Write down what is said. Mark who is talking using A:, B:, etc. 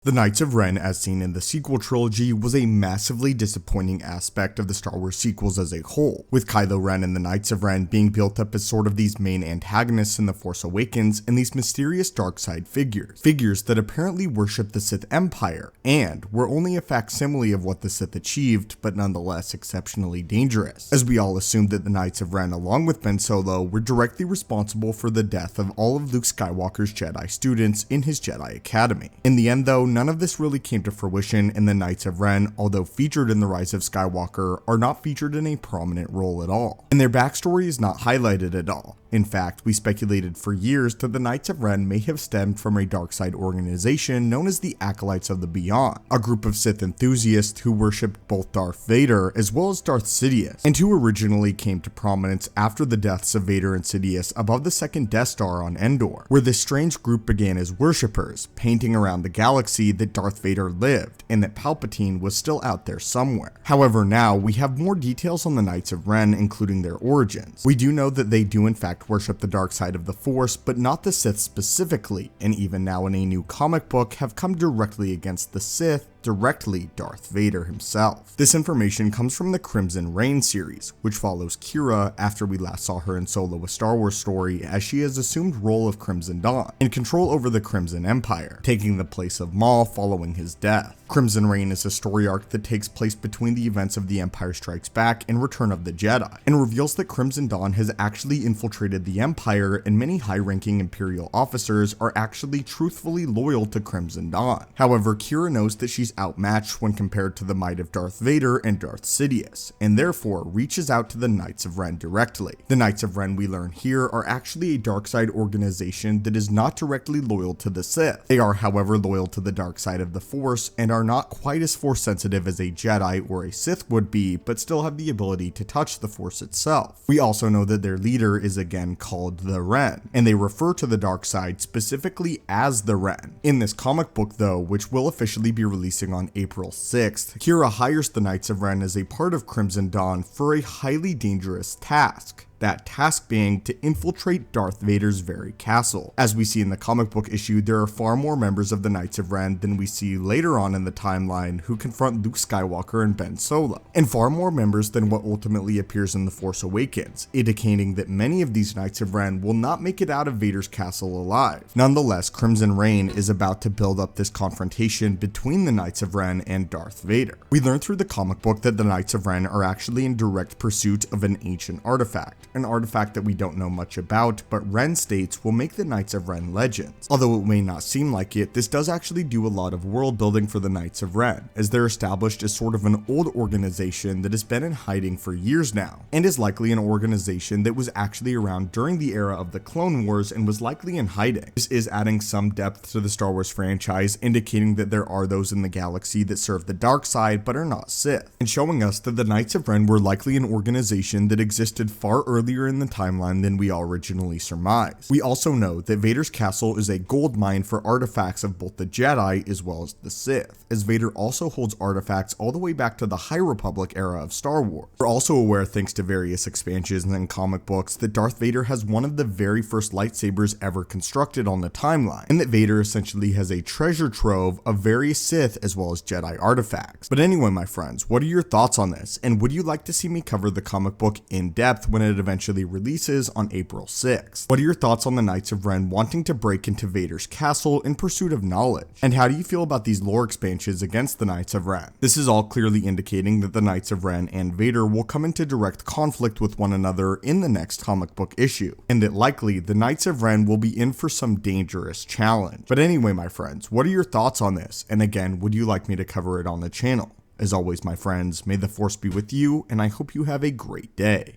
A: The Knights of Ren, as seen in the sequel trilogy, was a massively disappointing aspect of the Star Wars sequels as a whole, with Kylo Ren and the Knights of Ren being built up as sort of these main antagonists in The Force Awakens and these mysterious dark side figures that apparently worship the Sith Empire, and were only a facsimile of what the Sith achieved, but nonetheless exceptionally dangerous, as we all assumed that the Knights of Ren, along with Ben Solo, were directly responsible for the death of all of Luke Skywalker's Jedi students in his Jedi Academy. In the end though, none of this really came to fruition, and the Knights of Ren, although featured in The Rise of Skywalker, are not featured in a prominent role at all, and their backstory is not highlighted at all. In fact, we speculated for years that the Knights of Ren may have stemmed from a dark side organization known as the Acolytes of the Beyond, a group of Sith enthusiasts who worshipped both Darth Vader as well as Darth Sidious, and who originally came to prominence after the deaths of Vader and Sidious above the second Death Star on Endor, where this strange group began as worshippers, painting around the galaxy that Darth Vader lived, and that Palpatine was still out there somewhere. However, now we have more details on the Knights of Ren, including their origins. We do know that they do in fact worship the dark side of the Force, but not the Sith specifically, and even now in a new comic book have come directly against the Sith, directly Darth Vader himself. This information comes from the Crimson Reign series, which follows Qi'ra after we last saw her in Solo: A Star Wars Story, as she has assumed role of Crimson Dawn and control over the Crimson Empire, taking the place of Maul following his death. Crimson Reign is a story arc that takes place between the events of The Empire Strikes Back and Return of the Jedi, and reveals that Crimson Dawn has actually infiltrated the Empire, and many high-ranking Imperial officers are actually truthfully loyal to Crimson Dawn. However, Qi'ra knows that she's outmatched when compared to the might of Darth Vader and Darth Sidious, and therefore reaches out to the Knights of Ren directly. The Knights of Ren, we learn here, are actually a dark side organization that is not directly loyal to the Sith. They are, however, loyal to the dark side of the Force, and are not quite as Force sensitive as a Jedi or a Sith would be, but still have the ability to touch the Force itself. We also know that their leader is again called the Ren, and they refer to the dark side specifically as the Ren. In this comic book though, which will officially be releasing on April 6th, Qi'ra hires the Knights of Ren as a part of Crimson Dawn for a highly dangerous task. That task being to infiltrate Darth Vader's very castle. As we see in the comic book issue, there are far more members of the Knights of Ren than we see later on in the timeline who confront Luke Skywalker and Ben Solo, and far more members than what ultimately appears in The Force Awakens, indicating that many of these Knights of Ren will not make it out of Vader's castle alive. Nonetheless, Crimson Reign is about to build up this confrontation between the Knights of Ren and Darth Vader. We learn through the comic book that the Knights of Ren are actually in direct pursuit of an ancient artifact, an artifact that we don't know much about, but Ren states will make the Knights of Ren legends. Although it may not seem like it, this does actually do a lot of world building for the Knights of Ren, as they're established as sort of an old organization that has been in hiding for years now, and is likely an organization that was actually around during the era of the Clone Wars and was likely in hiding. This is adding some depth to the Star Wars franchise, indicating that there are those in the galaxy that serve the dark side but are not Sith, and showing us that the Knights of Ren were likely an organization that existed far earlier in the timeline than we all originally surmised. We also know that Vader's castle is a gold mine for artifacts of both the Jedi as well as the Sith, as Vader also holds artifacts all the way back to the High Republic era of Star Wars. We're also aware, thanks to various expansions and comic books, that Darth Vader has one of the very first lightsabers ever constructed on the timeline, and that Vader essentially has a treasure trove of various Sith as well as Jedi artifacts. But anyway, my friends, what are your thoughts on this, and would you like to see me cover the comic book in depth when it eventually releases on April 6th? What are your thoughts on the Knights of Ren wanting to break into Vader's castle in pursuit of knowledge? And how do you feel about these lore expansions against the Knights of Ren? This is all clearly indicating that the Knights of Ren and Vader will come into direct conflict with one another in the next comic book issue, and that likely the Knights of Ren will be in for some dangerous challenge. But anyway, my friends, what are your thoughts on this? And again, would you like me to cover it on the channel? As always, my friends, may the Force be with you, and I hope you have a great day.